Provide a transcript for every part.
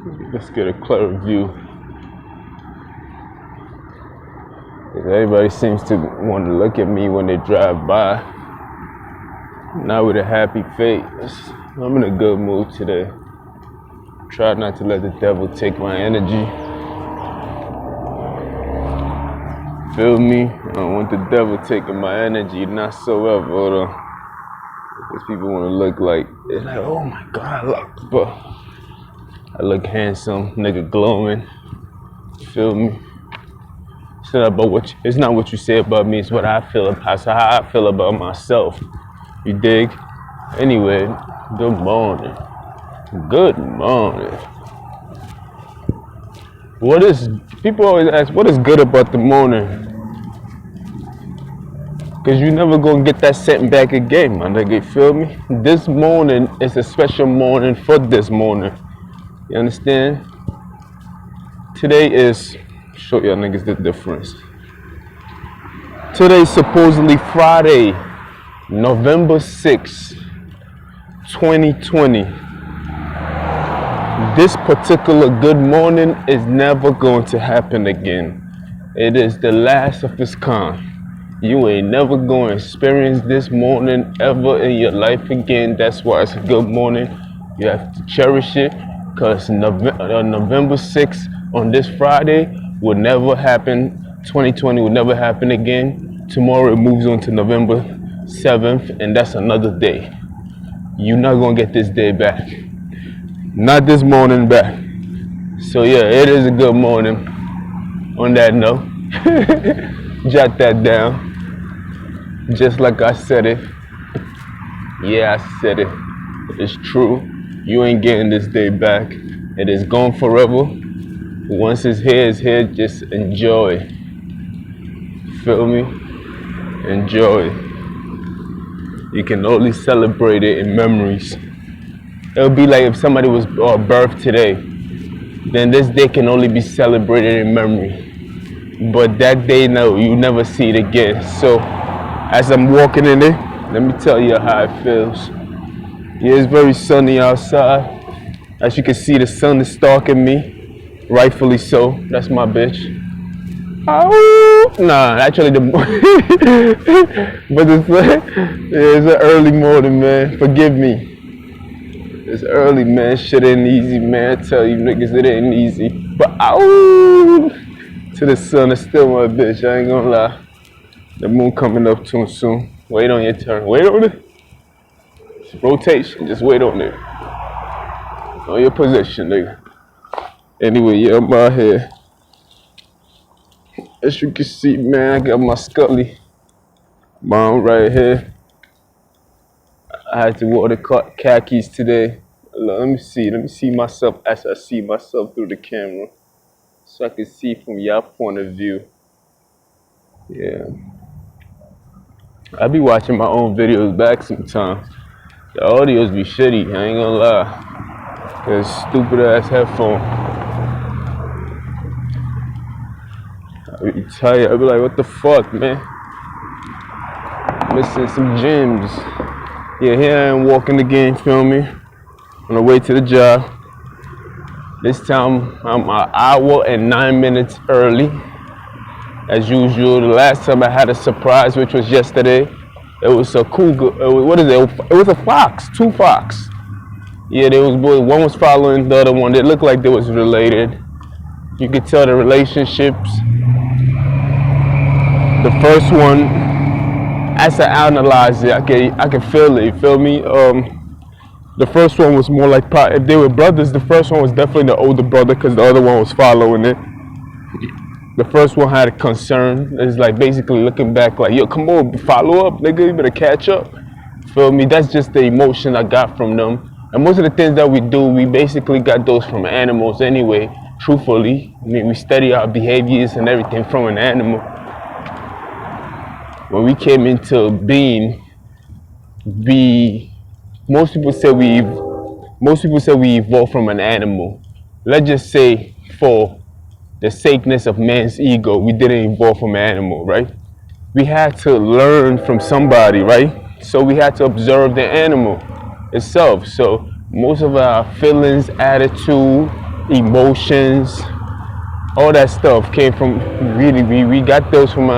Let's get a clearer view. Everybody seems to want to look at me when they drive by. Not with a happy face. I'm in a good mood today. Try not to let the devil take my energy. Feel me? I don't want the devil taking my energy, not so ever. Because people want to look like, they're like, oh my God, look, but I look handsome, nigga glowing. Feel me? It's not about it's not what you say about me, it's what I feel about, so how I feel about myself. You dig? Anyway, good morning. Good morning. People always ask, what is good about the morning? Because you never gonna get that sent back again, my nigga, you feel me? This morning is a special morning for this morning. You understand? Today is, show y'all niggas the difference. Today's supposedly Friday, November 6th, 2020. This particular good morning is never going to happen again. It is the last of its kind. You ain't never going to experience this morning ever in your life again. That's why it's a good morning. You have to cherish it, because November 6th on this Friday will never happen. 2020 will never happen again. Tomorrow it moves on to November 7th, and that's another day. You're not going to get this day back. Not this morning back. So yeah, it is a good morning. On that note, jot that down. Just like I said it. Yeah, I said it. It's true. You ain't getting this day back. It is gone forever. Once it's here, just enjoy. Feel me? Enjoy. You can only celebrate it in memories. It would be like if somebody was birthed today, then this day can only be celebrated in memory. But that day, no, you never see it again. So, as I'm walking in it, let me tell you how it feels. Yeah, it's very sunny outside. As you can see, the sun is stalking me, rightfully so. That's my bitch. Oh, nah, actually but it's an early morning, man. Forgive me. It's early, man. Shit ain't easy, man. I tell you niggas it ain't easy. But to the sun, it's still my bitch. I ain't gonna lie. The moon coming up too soon. Wait on your turn. Wait on it. It's rotation. Just wait on it. On your position, nigga. Anyway, yeah, I'm out here. As you can see, man, I got my Scully mom right here. I had to wear the khakis today. Let me see myself as I see myself through the camera, so I can see from your point of view. Yeah, I be watching my own videos back sometimes. The audios be shitty, I ain't gonna lie. Cause stupid ass headphone. I be tired, I be like, what the fuck, man? Missing some gems. Yeah, here I am walking again, feel me? On the way to the job. This time I'm an hour and 9 minutes early. As usual, the last time I had a surprise, which was yesterday, it was a cougar. What is it? It was a fox, 2 fox. Yeah, there was both. One was following the other one. They looked like they was related. You could tell the relationships. The first one, as I analyze it, I can feel it. You feel me? The first one was more like, if they were brothers, the first one was definitely the older brother, because the other one was following it. The first one had a concern. It's like basically looking back like, yo, come on, follow up, nigga, you better catch up. Feel me? That's just the emotion I got from them. And most of the things that we do, we basically got those from animals anyway, truthfully. I mean, we study our behaviors and everything from an animal. When we came into being, most people say we evolved from an animal. Let's just say, for the sakeness of man's ego, we didn't evolve from an animal, right? We had to learn from somebody, right? So we had to observe the animal itself. So most of our feelings, attitude, emotions, all that stuff came from really we got those from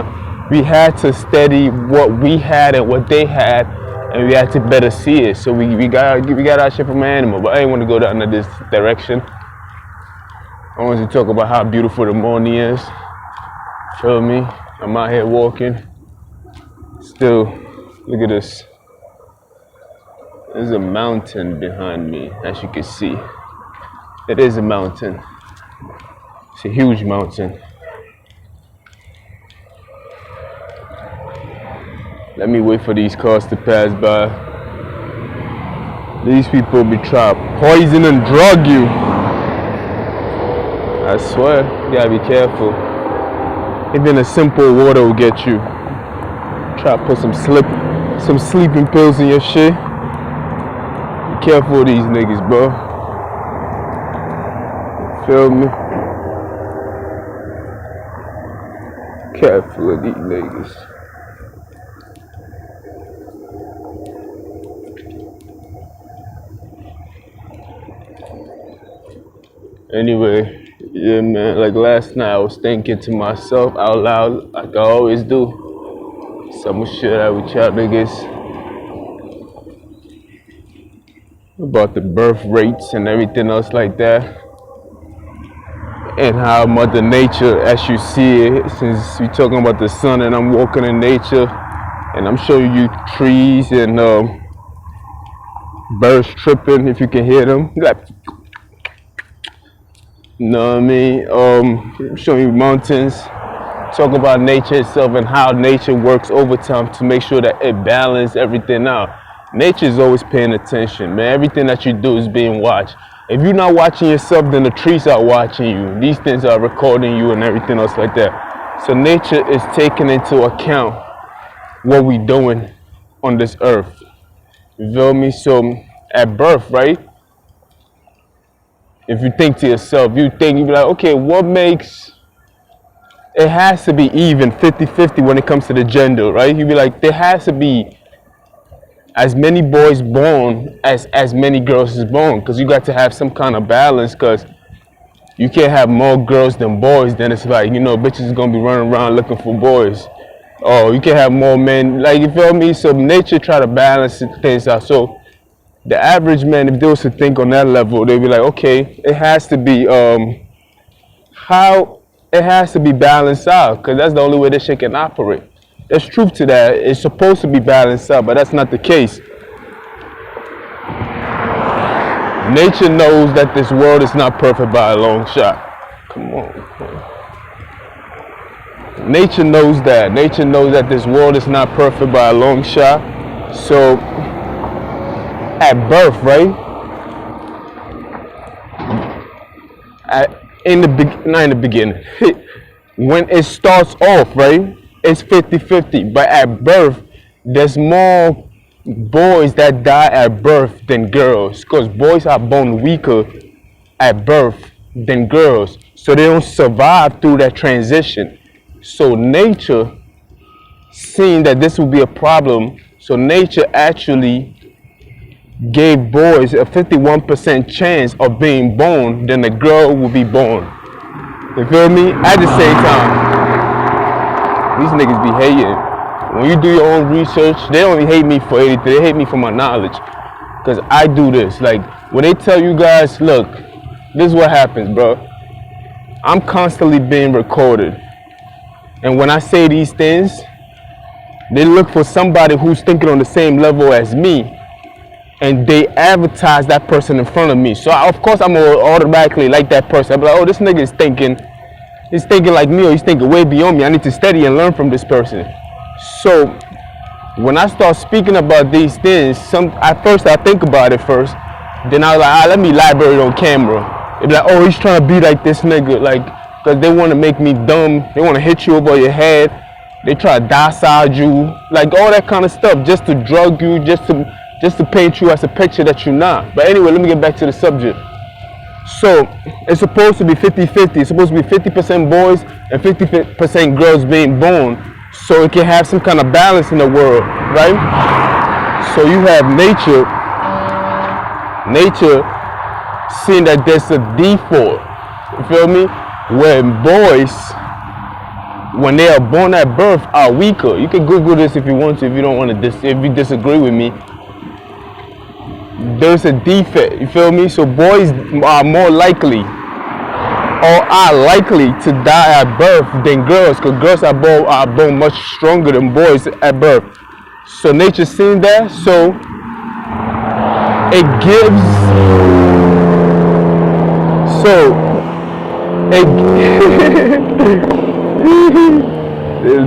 we had to study what we had and what they had, and we had to better see it. So we got our shit from an animal. But I didn't want to go down in this direction. I wanted to talk about how beautiful the morning is. Feel me? I'm out here walking. Still, look at this. There's a mountain behind me, as you can see. It is a mountain. It's a huge mountain. Let me wait for these cars to pass by. These people be trying to poison and drug you. I swear, you gotta be careful. Even a simple water will get you. Try to put some sleeping pills in your shit. Be careful of these niggas, bro. Feel me? Careful of these niggas. Anyway, yeah, man, like last night I was thinking to myself out loud, like I always do. Some shit out with y'all niggas about the birth rates and everything else like that. And how Mother Nature, as you see it, since we're talking about the sun and I'm walking in nature and I'm showing you trees and birds tripping, if you can hear them. Like, you know what I mean? I'm showing you mountains, talk about nature itself and how nature works over time to make sure that it balances everything out. Nature is always paying attention, man. Everything that you do is being watched. If you're not watching yourself, then the trees are watching you. These things are recording you and everything else like that. So nature is taking into account what we're doing on this earth. You feel me? So at birth, right? If you think to yourself, you be like, okay, what makes it has to be even 50-50 when it comes to the gender, right? You be like, there has to be as many boys born as many girls is born, because you got to have some kind of balance, because you can't have more girls than boys. Then it's like, you know, bitches is gonna be running around looking for boys. Oh, you can't have more men, like, you feel me? So nature try to balance things out. So the average man, if they was to think on that level, they'd be like, okay, it has to be it has to be balanced out, because that's the only way this shit can operate. There's truth to that. It's supposed to be balanced out, but that's not the case. Nature knows that this world is not perfect by a long shot. Come on, man. Nature knows that. Nature knows that this world is not perfect by a long shot. So at birth, right? Not in the beginning. When it starts off, right? It's 50-50. But at birth, there's more boys that die at birth than girls, because boys are born weaker at birth than girls. So they don't survive through that transition. So nature, seeing that this will be a problem, so nature actually gave boys a 51% chance of being born than a girl will be born. You feel me? At the same time, these niggas be hating. When you do your own research, they don't hate me for anything. They hate me for my knowledge, because I do this. Like, when they tell you guys, look, this is what happens, bro. I'm constantly being recorded. And when I say these things, they look for somebody who's thinking on the same level as me, and they advertise that person in front of me. So of course I'm gonna automatically like that person. I'm like, oh, this nigga is thinking like me, or he's thinking way beyond me. I need to study and learn from this person. So when I start speaking about these things, at first I think about it first, then I was like, let me elaborate on camera. They be like, oh, he's trying to be like this nigga, like, because they want to make me dumb. They want to hit you over your head. They try to docile you, like all that kind of stuff, just to drug you, just to paint you as a picture that you're not. But anyway, let me get back to the subject. So it's supposed to be 50-50. It's supposed to be 50% boys and 50% girls being born, so it can have some kind of balance in the world, right? So you have nature seeing that there's a default, you feel me, where boys, when they are born at birth, are weaker. You can Google this if you want to, if you don't want to, if you disagree with me. There's a defect, you feel me? So boys are more likely, or are likely to die at birth than girls, because girls are born much stronger than boys at birth. So nature's seen that, so it gives, so it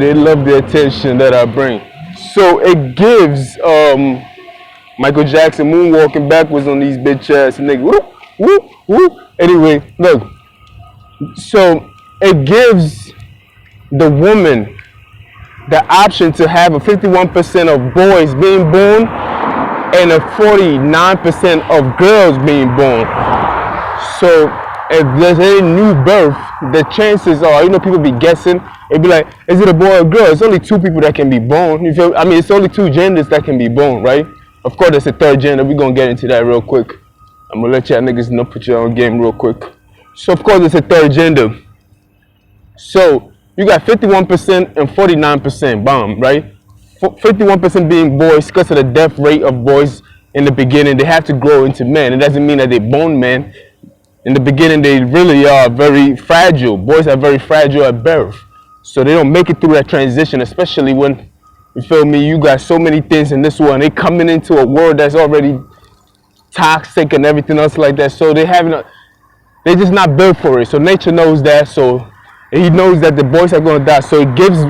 they love the attention that I bring. So it gives Michael Jackson moonwalking backwards on these bitch ass niggas. Whoop, whoop, whoop. Anyway, look. So it gives the woman the option to have a 51% of boys being born and a 49% of girls being born. So if there's any new birth, the chances are, you know, people be guessing. It'd be like, is it a boy or a girl? It's only two people that can be born. You feel? I mean, it's only two genders that can be born, right? Of course, there's a third gender. We're gonna get into that real quick. I'm gonna let y'all niggas know, put your own game real quick. So of course, it's a third gender. So you got 51% and 49% bomb, right? 51% being boys, because of the death rate of boys in the beginning, they have to grow into men. It doesn't mean that they're born men. In the beginning, they really are very fragile. Boys are very fragile at birth. So they don't make it through that transition, especially when, you feel me, you got so many things in this world, and they coming into a world that's already toxic and everything else like that. So they just not built for it. So nature knows that. So he knows that the boys are going to die. So it gives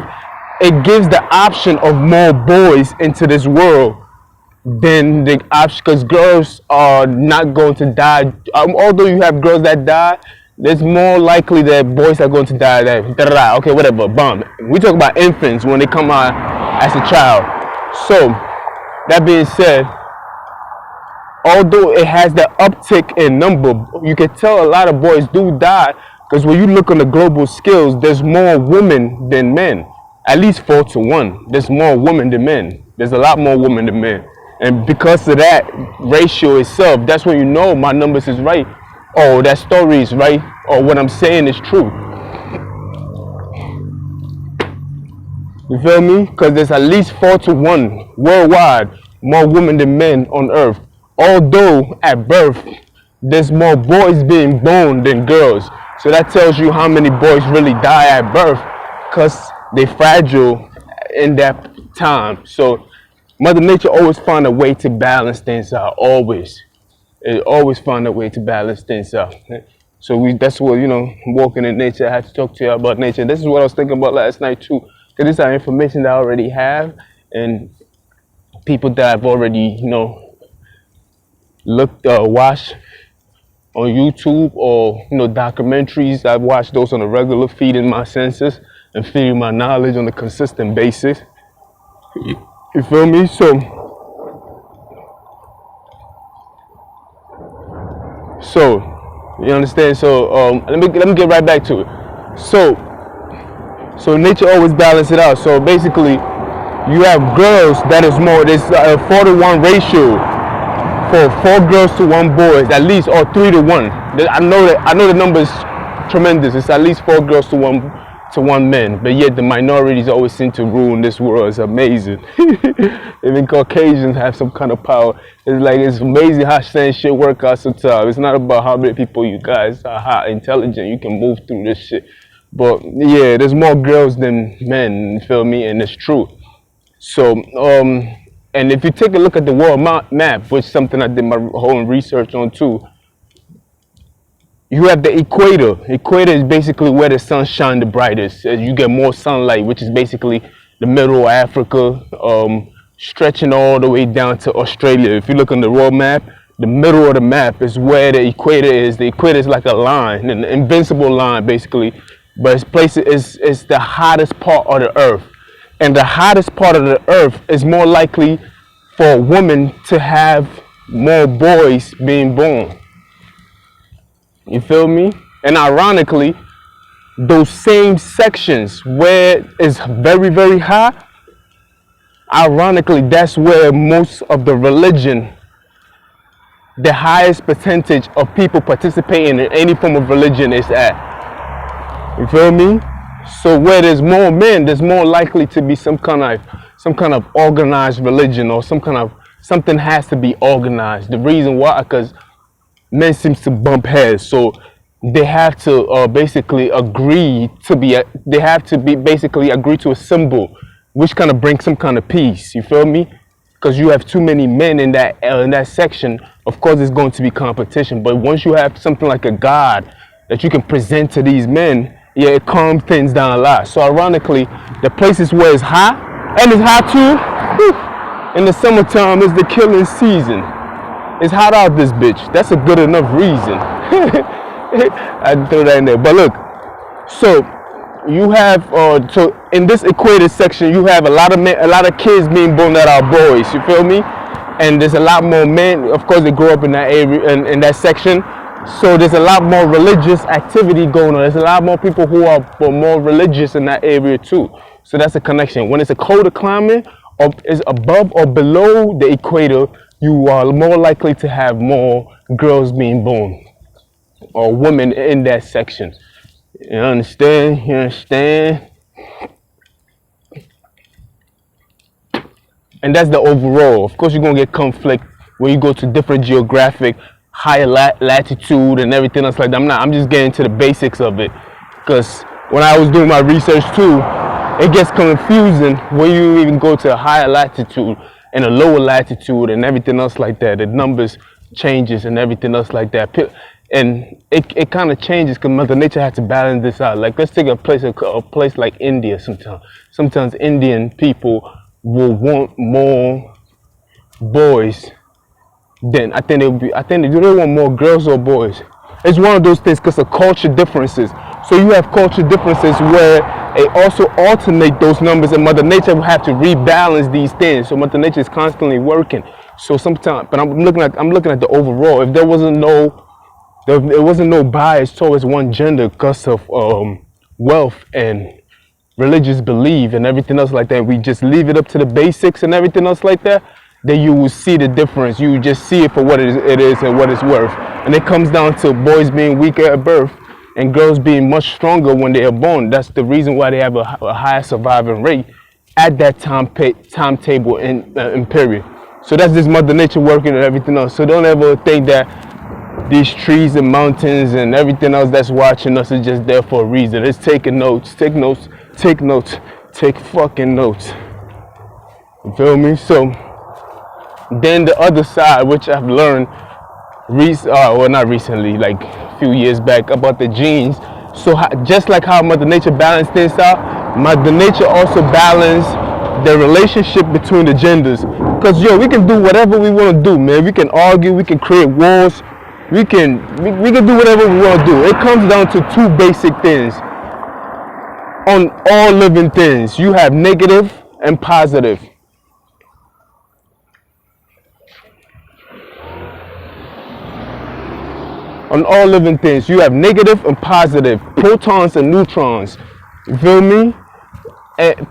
the option of more boys into this world than the option, because girls are not going to die. Although you have girls that die, it's more likely that boys are going to die. Okay, whatever, bomb. We talk about infants when they come out as a child. So that being said, although it has the uptick in number, you can tell a lot of boys do die, because when you look on the global scales, there's more women than men. At least 4-to-1. There's more women than men. There's a lot more women than men. And because of that ratio itself, that's when you know my numbers is right. Oh, that story is right. Or what I'm saying is true. You feel me? Because there's at least 4-to-1 worldwide, more women than men on earth. Although at birth, there's more boys being born than girls. So that tells you how many boys really die at birth, because they're fragile in that time. So Mother Nature always find a way to balance things out. Always. It always find a way to balance things out. So that's what, you know, walking in nature. I had to talk to you about nature. This is what I was thinking about last night too. Because this is information that I already have, and people that I've already, you know, watched on YouTube, or, you know, documentaries. I watch those on a regular, feeding my senses and feeding my knowledge on a consistent basis. You feel me? So you understand? So let me get right back to it. So nature always balances it out. So basically, you have girls that is more. There's a 4-to-1 ratio for 4 girls to 1 boy, at least, or 3-to-1. I know the number is tremendous. It's at least 4 girls to 1 man, but yet the minorities always seem to rule in this world. It's amazing. Even Caucasians have some kind of power. It's amazing how same shit work out sometimes. It's not about how many people you guys are, how intelligent you can move through this shit. But yeah, there's more girls than men, you feel me? And it's true. So and if you take a look at the world map, which is something I did my whole research on too, you have the equator. Equator is basically where the sun shines the brightest. As you get more sunlight, which is basically the middle of Africa, stretching all the way down to Australia. If you look on the world map, the middle of the map is where the equator is. The equator is like a line, an invincible line, basically. But it's the hottest part of the earth. And the hottest part of the earth is more likely for a woman to have more boys being born. You feel me? And ironically, those same sections where it's very, very hot, ironically, that's where most of the religion the highest percentage of people participating in any form of religion is at. You feel me? So where there's more men, there's more likely to be some kind of organized religion, or something has to be organized. The reason why, because men seems to bump heads, so they have to basically agree to basically agree to a symbol, which kind of brings some kind of peace. You feel me? Because you have too many men in that section. Of course, there's going to be competition. But once you have something like a god that you can present to these men, yeah, it calms things down a lot. So ironically, the places where it's hot, and it's hot too, in the summertime is the killing season. It's hot out this bitch. That's a good enough reason. I throw that in there. But look, so you have so in this equator section, you have a lot of kids being born that are boys. You feel me? And there's a lot more men. Of course, they grow up in that area, in that section. So there's a lot more religious activity going on. There's a lot more people who are more religious in that area too. So that's a connection. When it's a colder climate, or is above or below the equator, you are more likely to have more girls being born, or women in that section. You understand? You understand? And that's the overall. Of course, you're going to get conflict when you go to different geographic, higher latitude and everything else like that. I'm just getting to the basics of it. Because when I was doing my research too, it gets confusing when you even go to a higher latitude and a lower latitude and everything else like that. The numbers changes and everything else like that. And it kind of changes because Mother Nature had to balance this out. Like, let's take a place like India sometimes. Sometimes Indian people will want more boys than, I think they want more girls or boys. It's one of those things because of culture differences. So you have culture differences where they also alternate those numbers, and Mother Nature will have to rebalance these things. So Mother Nature is constantly working. So sometimes, but I'm looking at the overall. If there wasn't no bias towards one gender because of wealth and religious belief and everything else like that, we just leave it up to the basics and everything else like that, then you will see the difference. You just see it for what it is and what it's worth. And it comes down to boys being weaker at birth and girls being much stronger when they are born. That's the reason why they have a higher surviving rate at that timetable in period. So that's just Mother Nature working and everything else. So don't ever think that these trees and mountains and everything else that's watching us is just there for a reason. It's taking notes, take notes, take notes, take fucking notes. You feel me? So then the other side, which I've learned, well, not recently, like a few years back, about the genes. So just like how Mother Nature balanced things out, Mother Nature also balanced the relationship between the genders. Because we can do whatever we want to do, man. We can argue, we can create wars, we can do whatever we want to do. It comes down to two basic things on all living things. You have negative and positive. On all living things, you have negative and positive, protons and neutrons. You feel me?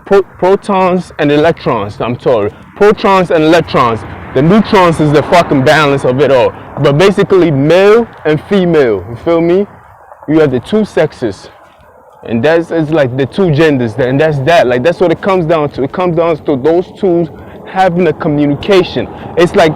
Protons and electrons. I'm sorry, protons and electrons. The neutrons is the fucking balance of it all. But basically, male and female. You feel me? You have the two sexes, and it's like the two genders. And that's that. Like, that's what it comes down to. It comes down to those two having a communication. It's like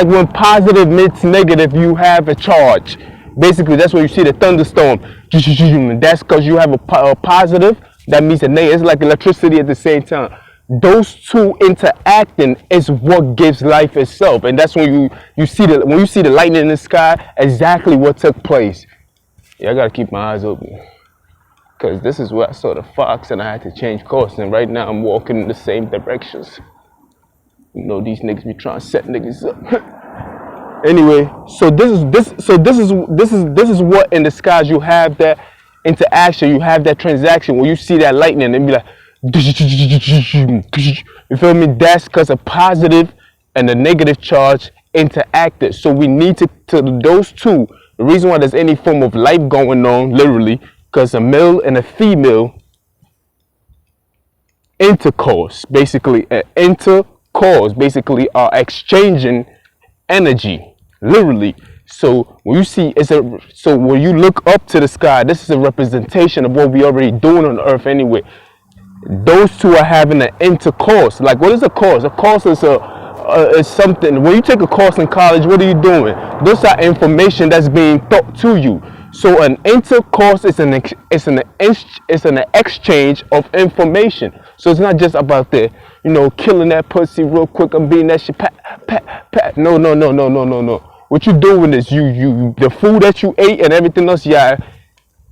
when positive meets negative, you have a charge. Basically, that's where you see the thunderstorm. That's because you have a positive that meets a negative. It's like electricity at the same time. Those two interacting is what gives life itself, and that's when you see the lightning in the sky. Exactly what took place. Yeah, I gotta keep my eyes open, because this is where I saw the fox, and I had to change course. And right now, I'm walking in the same directions. You know, these niggas be trying to set niggas up. Anyway, so this is what in the skies you have that interaction, you have that transaction where you see that lightning and be like, you feel me? That's because a positive and a negative charge interacted. So we need to those two. The reason why there's any form of life going on, literally, because a male and a female intercourse, basically an intercourse, basically are exchanging energy, literally. So when you see so when you look up to the sky, this is a representation of what we already doing on earth anyway. Those two are having an intercourse. Like, what is a course? A course is something. When you take a course in college, what are you doing? Those are information that's being taught to you. So an intercourse is an exchange of information. So it's not just about killing that pussy real quick and being that shit pat. No. What you're doing is you the food that you ate and everything else,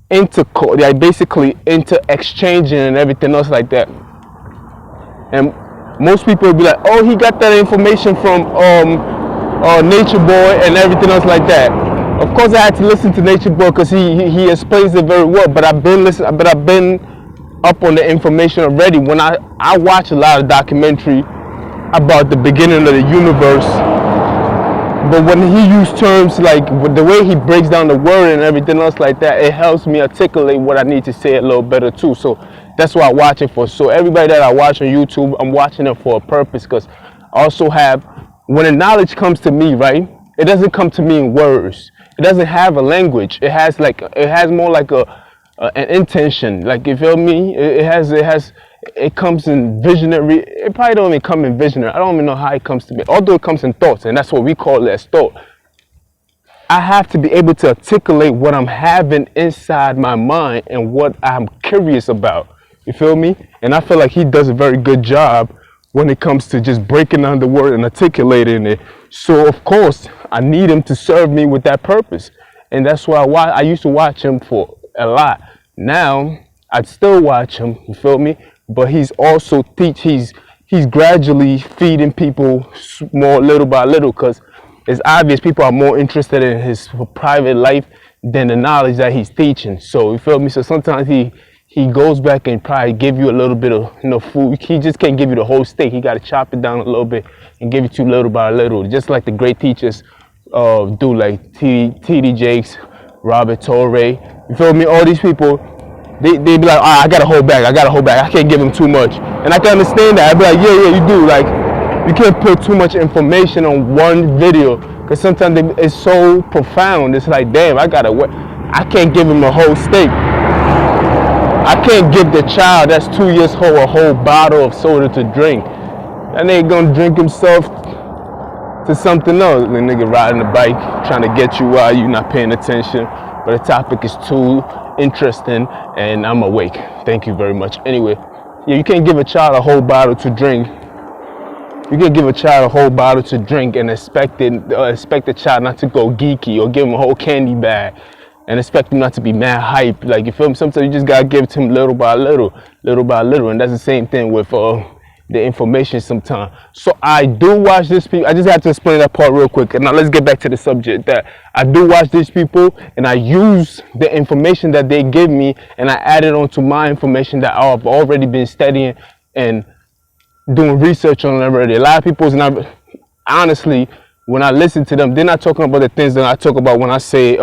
intercourse, basically exchanging and everything else like that. And most people will be like, oh, he got that information from Nature Boy and everything else like that. Of course, I had to listen to Nature Boy because he explains it very well. But I've been up on the information already. When I watch a lot of documentary about the beginning of the universe, but when he used terms like the way he breaks down the word and everything else like that, it helps me articulate what I need to say a little better too. So that's what I watch it for. So everybody that I watch on YouTube, I'm watching it for a purpose, because I also have, when the knowledge comes to me, right, it doesn't come to me in words. It doesn't have a language. It has more like an intention. Like, you feel me? It comes in visionary. It probably don't even come in visionary. I don't even know how it comes to me. Although it comes in thoughts, and that's what we call it as thought. I have to be able to articulate what I'm having inside my mind and what I'm curious about. You feel me? And I feel like he does a very good job when it comes to just breaking down the word and articulating it. So of course, I need him to serve me with that purpose. And that's why I used to watch him for a lot. Now, I'd still watch him, you feel me? But he's also he's gradually feeding people more little by little, because it's obvious people are more interested in his private life than the knowledge that he's teaching. So, you feel me? So sometimes he goes back and probably give you a little bit of food. He just can't give you the whole steak. He got to chop it down a little bit and give it to you little by little, just like the great teachers do, like T.D. Jakes, Robert Torrey. You feel me? All these people, they be like, I got to hold back. I can't give him too much. And I can understand that. I'd be like, yeah, you do. Like, you can't put too much information on one video, because sometimes it's so profound. It's like, damn, I can't give him a whole steak. I can't give the child that's 2 years old a whole bottle of soda to drink. That nigga gonna drink himself to something else. The nigga riding a bike, trying to get you while you not paying attention. But the topic is too interesting and I'm awake. Thank you very much. Anyway, yeah, you can't give a child a whole bottle to drink. You can give a child a whole bottle to drink and expect the child not to go geeky, or give him a whole candy bag and expect him not to be mad hype. Like, you feel me? Sometimes you just gotta give it to him little by little. And that's the same thing with the information sometimes. So I do watch these people. I just have to explain that part real quick. And now let's get back to the subject. That I do watch these people, and I use the information that they give me, and I add it onto my information that I've already been studying and doing research on already. A lot of people's not, honestly, when I listen to them, they're not talking about the things that I talk about when I say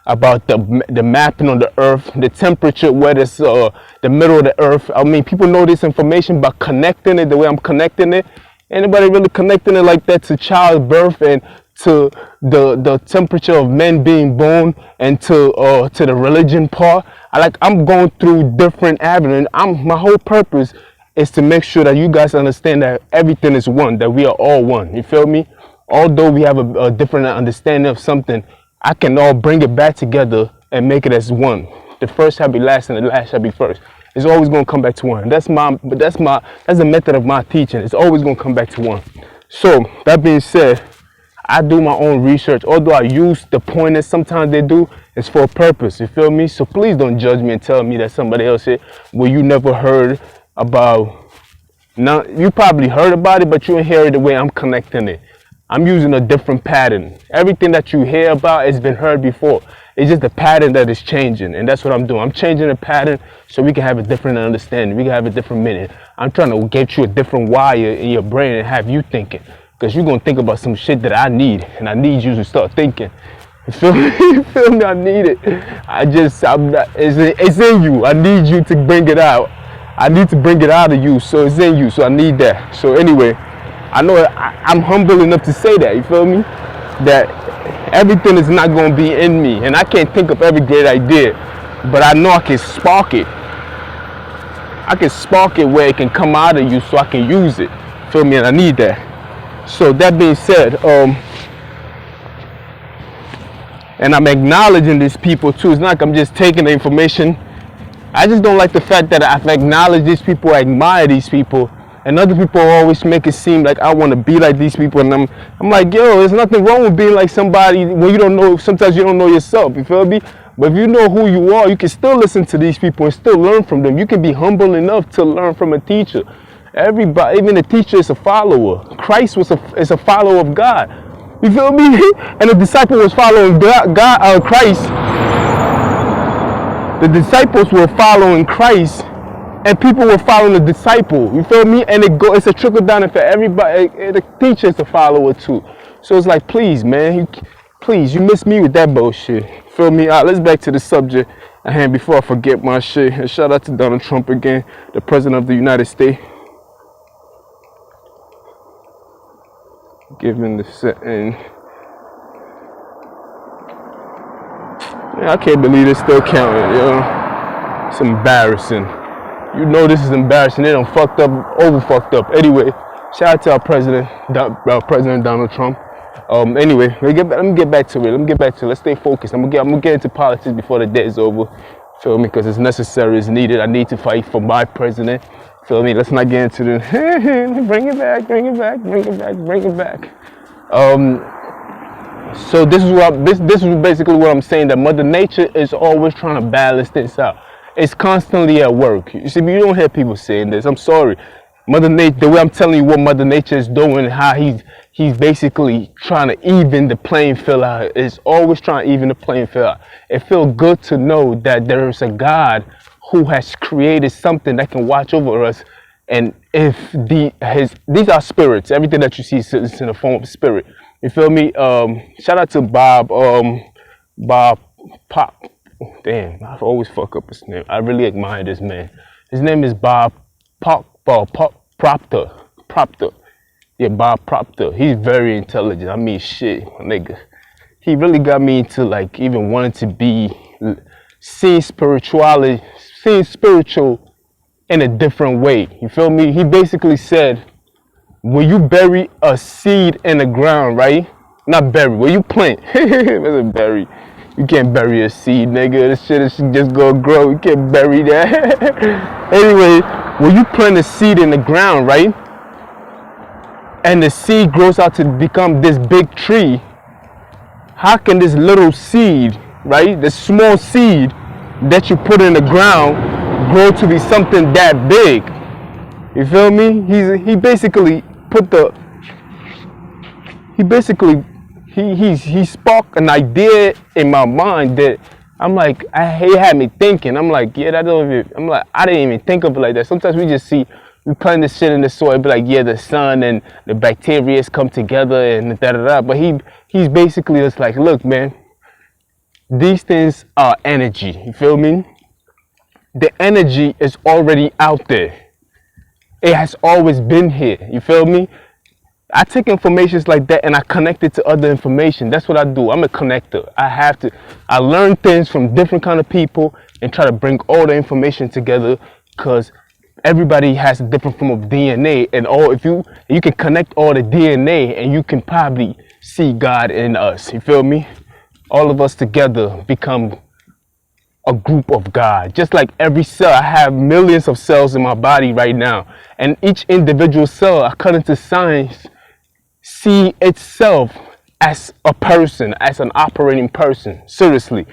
about the mapping on the earth, the temperature, where it's the middle of the earth. I mean, people know this information, but connecting it the way I'm connecting it, anybody really connecting it like that to childbirth and to the temperature of men being born and to the religion part? I'm going through different avenues. My whole purpose is to make sure that you guys understand that everything is one, that we are all one. You feel me? Although we have a different understanding of something, I can all bring it back together and make it as one. The first shall be last and the last shall be first. It's always going to come back to one. That's the method of my teaching. It's always going to come back to one. So that being said, I do my own research. Although I use the pointers sometimes they do, it's for a purpose. You feel me? So please don't judge me and tell me that somebody else said, well, you never heard about. Now, you probably heard about it, but you didn't hear it the way I'm connecting it. I'm using a different pattern. Everything that you hear about has been heard before. It's just the pattern that is changing, and that's what I'm doing. I'm changing the pattern so we can have a different understanding. We can have a different meaning. I'm trying to get you a different wire in your brain and have you thinking, because you're going to think about some shit that I need, and I need you to start thinking. You feel me? You feel me? I need it. It's in you. I need you to bring it out. I need to bring it out of you, so it's in you. So I need that. So anyway, I know I'm humble enough to say that. You feel me? That everything is not going to be in me, and I can't think of every great idea, but I know I can spark it. I can spark it where it can come out of you, so I can use it. Feel me? And I need that. So that being said, and I'm acknowledging these people too. It's not like I'm just taking the information. I just don't like the fact that I've acknowledged these people, I admire these people, and other people always make it seem like I want to be like these people. And I'm like, yo, there's nothing wrong with being like somebody when you don't know. Sometimes you don't know yourself. You feel me? But if you know who you are, you can still listen to these people and still learn from them. You can be humble enough to learn from a teacher. Everybody, even a teacher, is a follower. Christ is a follower of God. You feel me? And the disciple was following Christ. The disciples were following Christ, and people were following the disciple. You feel me? And it's a trickle down effect. Everybody, the teacher is a follower too. So it's like, please, man, please, you miss me with that bullshit. Feel me? All right, let's back to the subject at hand before I forget my shit. And shout out to Donald Trump again, the president of the United States. Given the sentence. I can't believe it's still counting, yo. It's embarrassing. You know this is embarrassing. They done fucked up, over fucked up. Anyway, shout out to our president, President Donald Trump. Anyway, let me get back to it. Let's stay focused. I'm gonna get into politics before the day is over. Feel me? Because it's necessary, it's needed. I need to fight for my president. Feel me? Let's not get into the bring it back. So this is basically what I'm saying, that Mother Nature is always trying to balance this out. It's constantly at work. You see, you don't hear people saying this. I'm sorry. Mother Nature, the way I'm telling you what Mother Nature is doing, how he's basically trying to even the playing field out. It's always trying to even the playing field out. It feels good to know that there is a God who has created something that can watch over us. And if these are spirits, everything that you see is in the form of spirit. You feel me? Shout out to Bob Pop. Damn, I always fuck up his name. I really admire this man. His name is Bob Proctor. Yeah, Bob Proctor. He's very intelligent. I mean, shit, my nigga. He really got me into like even wanting to be seeing spiritual in a different way. You feel me? He basically said, when you bury a seed in the ground, right? Not bury, when you plant. It's bury. You can't bury a seed, nigga. This shit is just gonna grow. You can't bury that. Anyway, when you plant a seed in the ground, right? And the seed grows out to become this big tree. How can this little seed, right? The small seed that you put in the ground grow to be something that big? You feel me? He basically sparked an idea in my mind that I'm like, he had me thinking. I'm like, yeah, I didn't even think of it like that. Sometimes we plant this shit in the soil, be like, yeah, the sun and the bacteria come together and da-da-da. But he's basically just like, look, man, these things are energy. You feel me? The energy is already out there. It has always been here. You feel me? I take information like that and I connect it to other information. That's what I do. I'm a connector. I learn things from different kind of people and try to bring all the information together, because everybody has a different form of DNA, and if you can connect all the DNA, and you can probably see God in us. You feel me? All of us together become a group of God. Just like every cell, I have millions of cells in my body right now, and each individual cell, according to science, see itself as a person, as an operating person. Seriously,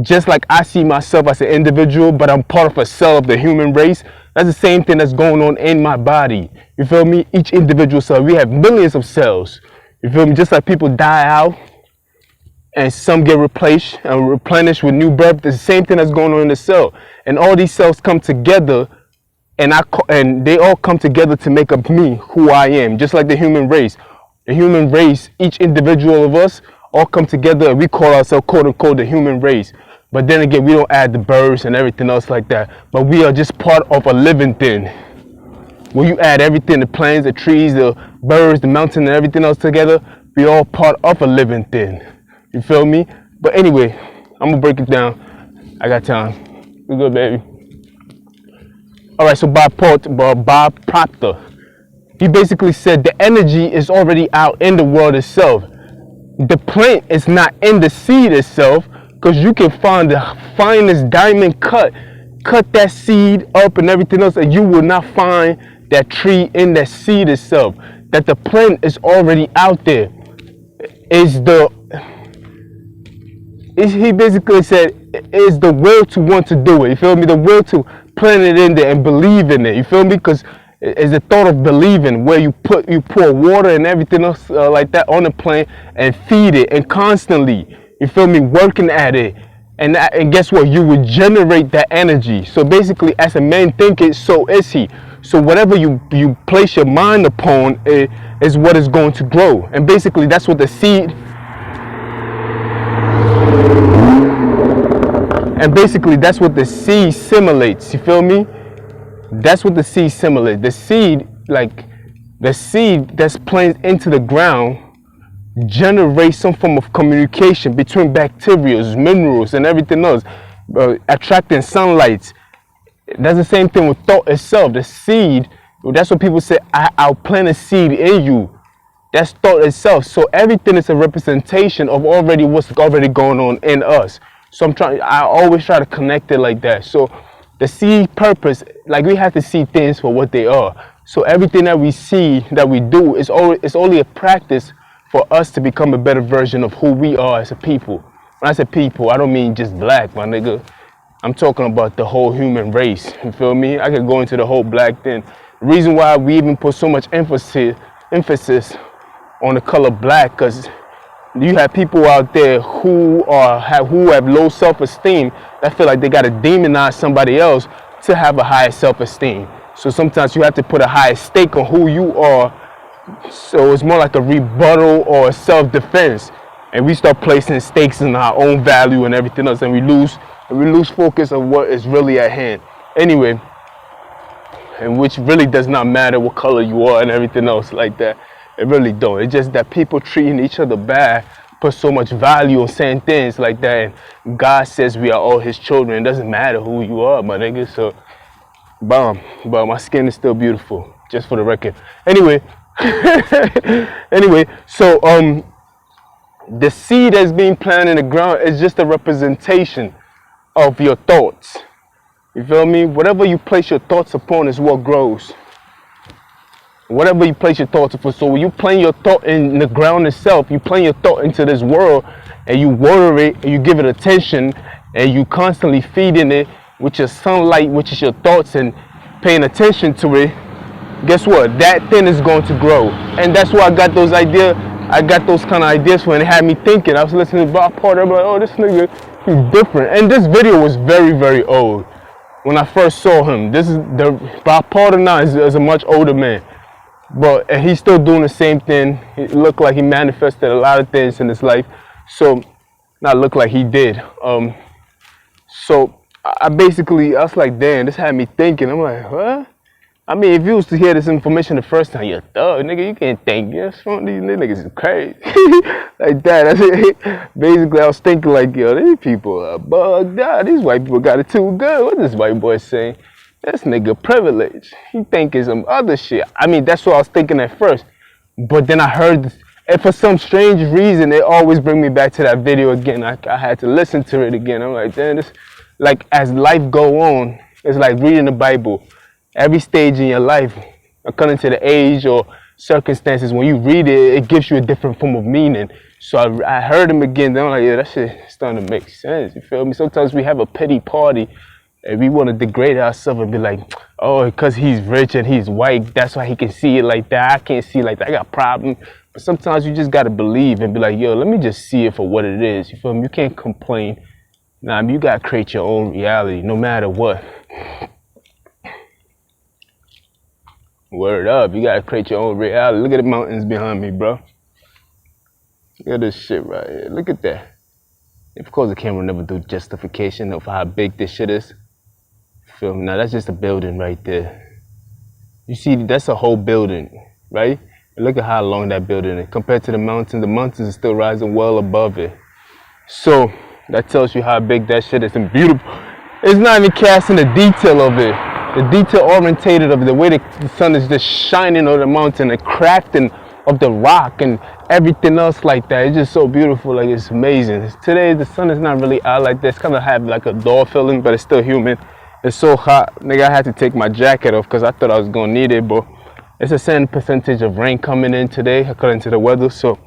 just like I see myself as an individual, but I'm part of a cell of the human race. That's the same thing that's going on in my body. You feel me? Each individual cell, we have millions of cells. You feel me? Just like people die out and some get replaced and replenished with new birth, it's the same thing that's going on in the cell. And all these cells come together, and they all come together to make up me, who I am. Just like the human race. The human race, each individual of us all come together, and we call ourselves, quote unquote, the human race. But then again, we don't add the birds and everything else like that. But we are just part of a living thing. When you add everything, the plants, the trees, the birds, the mountain, and everything else together, we all part of a living thing. You feel me? But anyway, I'm gonna break it down. I got time. We good, baby. All right, so Bob Proctor, he basically said the energy is already out in the world itself. The plant is not in the seed itself, because you can find the finest diamond cut that seed up and everything else, and you will not find that tree in that seed itself. That the plant is already out there. He basically said is the will to want to do it. You feel me? The will to plant it in there and believe in it. You feel me? Because it's the thought of believing, where you pour water and everything else like that on the plant and feed it, and constantly, you feel me, working at it. And guess what? You will generate that energy. So basically, as a man thinketh, so is he. So whatever you place your mind upon is what is going to grow. And basically, that's what the seed. And basically, that's what the seed simulates. You feel me? That's what the seed simulates. The seed, like the seed that's planted into the ground, generates some form of communication between bacteria, minerals, and everything else, attracting sunlight. That's the same thing with thought itself. The seed, that's what people say, I'll plant a seed in you. That's thought itself. So everything is a representation of what's already going on in us. So I always try to connect it like that. So the seed purpose, like we have to see things for what they are. So everything that we see, that we do, is only a practice for us to become a better version of who we are as a people. When I say people, I don't mean just black, my nigga. I'm talking about the whole human race. You feel me? I could go into the whole black thing. The reason why we even put so much emphasis on the color black, because you have people out there who have low self-esteem that feel like they got to demonize somebody else to have a higher self-esteem. So sometimes you have to put a higher stake on who you are. So it's more like a rebuttal or a self-defense, and we start placing stakes in our own value and everything else, and we lose focus of what is really at hand. Anyway, and which really does not matter what color you are and everything else like that. It really don't. It's just that people treating each other bad, put so much value on saying things like that, and God says we are all his children. It doesn't matter who you are, my nigga. So but my skin is still beautiful, just for the record. Anyway. So the seed that's being planted in the ground is just a representation of your thoughts. You feel me? Whatever you place your thoughts upon is what grows. Whatever you place your thoughts upon. So when you plant your thought in the ground itself, you plant your thought into this world, and you water it, and you give it attention, and you constantly feeding it with your sunlight, which is your thoughts, and paying attention to it. Guess what? That thing is going to grow. And that's why I got those ideas. I got those kind of ideas when it had me thinking. I was listening to Bob Proctor. I'm like, oh, this nigga, he's different. And this video was very, very old when I first saw him. Bob Proctor now is a much older man. But he's still doing the same thing. It looked like he manifested a lot of things in his life. So, not look like he did. So, I was like, damn, this had me thinking. I'm like, huh? I mean, if you was to hear this information the first time, you're a thug, nigga. You can't think. These niggas is crazy. Like that. That's it. Basically, I was thinking like, yo, these people are bugged out. These white people got it too good. What this white boy saying? This nigga privileged. He thinking some other shit. I mean, that's what I was thinking at first. But then I heard, and for some strange reason, it always bring me back to that video again. I had to listen to it again. I'm like, damn, this, like as life go on, it's like reading the Bible. Every stage in your life, according to the age or circumstances, when you read it, it gives you a different form of meaning. So I heard him again, then I'm like, yeah, that shit is starting to make sense, you feel me? Sometimes we have a pity party and we want to degrade ourselves and be like, oh, because he's rich and he's white, that's why he can see it like that. I can't see it like that, I got a problem. But sometimes you just got to believe and be like, yo, let me just see it for what it is, you feel me? You can't complain. Nah, you got to create your own reality no matter what. Word up, you gotta create your own reality. Look at the mountains behind me, bro. Look at this shit right here. Look at that. Of course, the camera never do justification of how big this shit is. Feel me? Now that's just a building right there. You see, that's a whole building, right? And look at how long that building is compared to the mountains are still rising well above it. So that tells you how big that shit is and beautiful. It's not even casting the detail of it. The detail orientated of it, the way the sun is just shining on the mountain, the crafting of the rock and everything else like that. It's just so beautiful, like it's amazing. Today the sun is not really out like this. Kind of have like a dull feeling, but it's still humid. It's so hot, nigga. I had to take my jacket off because I thought I was gonna need it, but it's a certain percentage of rain coming in today according to the weather. So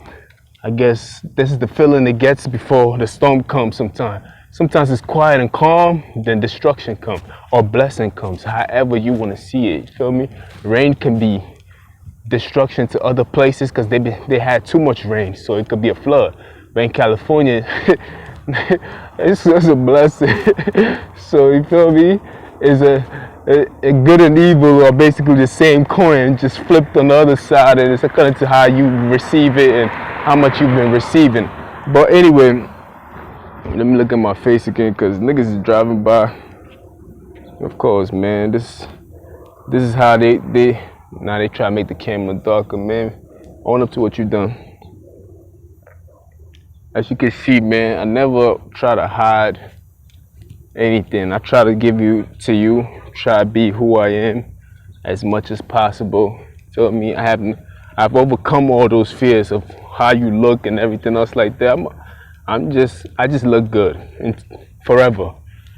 I guess this is the feeling it gets before the storm comes sometimes. Sometimes it's quiet and calm, then destruction comes or blessing comes, however you want to see it, you feel me? Rain can be destruction to other places because they had too much rain, so it could be a flood. But in California, it's just a blessing. So you feel me? It's a good and evil are basically the same coin, just flipped on the other side, and it's according to how you receive it and how much you've been receiving. But anyway, let me look at my face again because niggas is driving by. Of course, man, this is how they now they try to make the camera darker, man. Own up to what you done. As you can see, man, I never try to hide anything. I try to give to you, try to be who I am as much as possible. Feel me? I've overcome all those fears of how you look and everything else like that. I just look good and forever,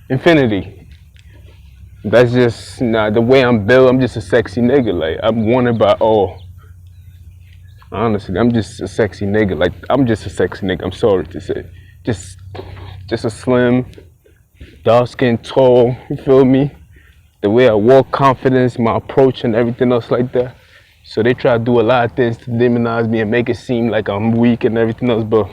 infinity. That's just the way I'm built. I'm just a sexy nigga. Like I'm wanted by all. Honestly, I'm just a sexy nigga. Like I'm just a sexy nigga. I'm sorry to say, just a slim, dark skin, tall. You feel me? The way I walk, confidence, my approach, and everything else like that. So they try to do a lot of things to demonize me and make it seem like I'm weak and everything else, but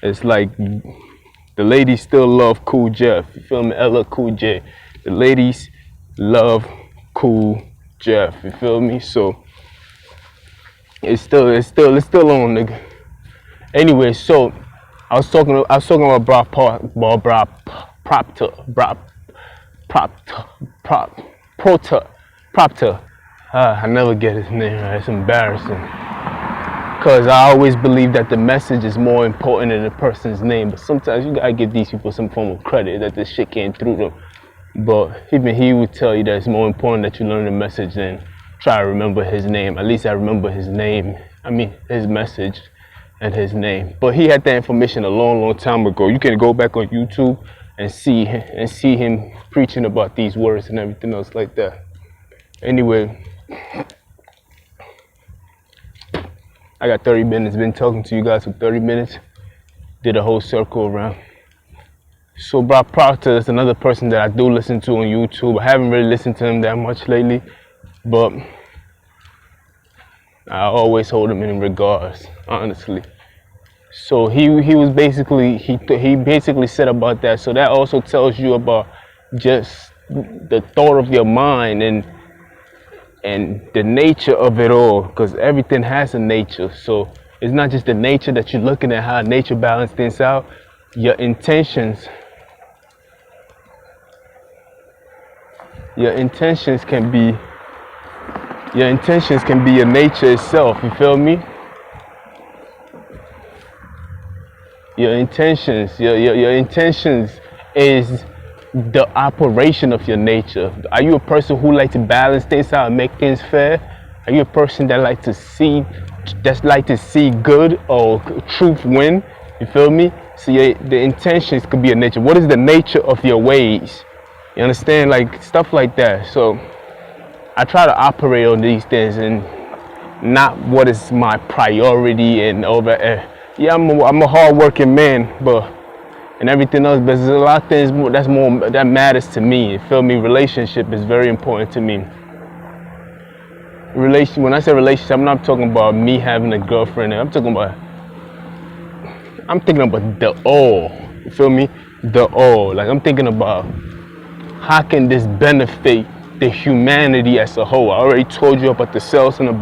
it's like the ladies still love Cool Jeff. You feel me? LL Cool J. The ladies love Cool Jeff. You feel me? So it's still on, nigga. Anyway, so I was talking about Propter. I never get his name right. It's embarrassing. Because I always believe that the message is more important than the person's name. But sometimes you gotta give these people some form of credit that this shit came through them. But even he would tell you that it's more important that you learn the message than try to remember his name. At least I remember his name. I mean, his message and his name. But he had that information a long time ago. You can go back on YouTube and see him preaching about these words and everything else like that. Anyway, I got 30 minutes. Been talking to you guys for 30 minutes. Did a whole circle around. So Brock Proctor is another person that I do listen to on YouTube. I haven't really listened to him that much lately, but I always hold him in regards, honestly. So he was basically he basically said about that. So that also tells you about just the thought of your mind and the nature of it all, because everything has a nature. So it's not just the nature that you're looking at, how nature balances things out. Your intentions can be your nature itself. You feel me? Your intentions is the operation of your nature. Are you a person who likes to balance things out and make things fair? Are you a person that like to see good or truth win? You feel me? So the intentions could be a nature. What is the nature of your ways? You understand? Like stuff like that. So I try to operate on these things and not what is my priority and over. Yeah, I'm a hard-working man, and everything else, but there's a lot of things that matters to me. You feel me? Relationship is very important to me. When I say relationship, I'm not talking about me having a girlfriend. I'm thinking about the all. You feel me? The all. Like I'm thinking about how can this benefit the humanity as a whole. I already told you about the cells in the body.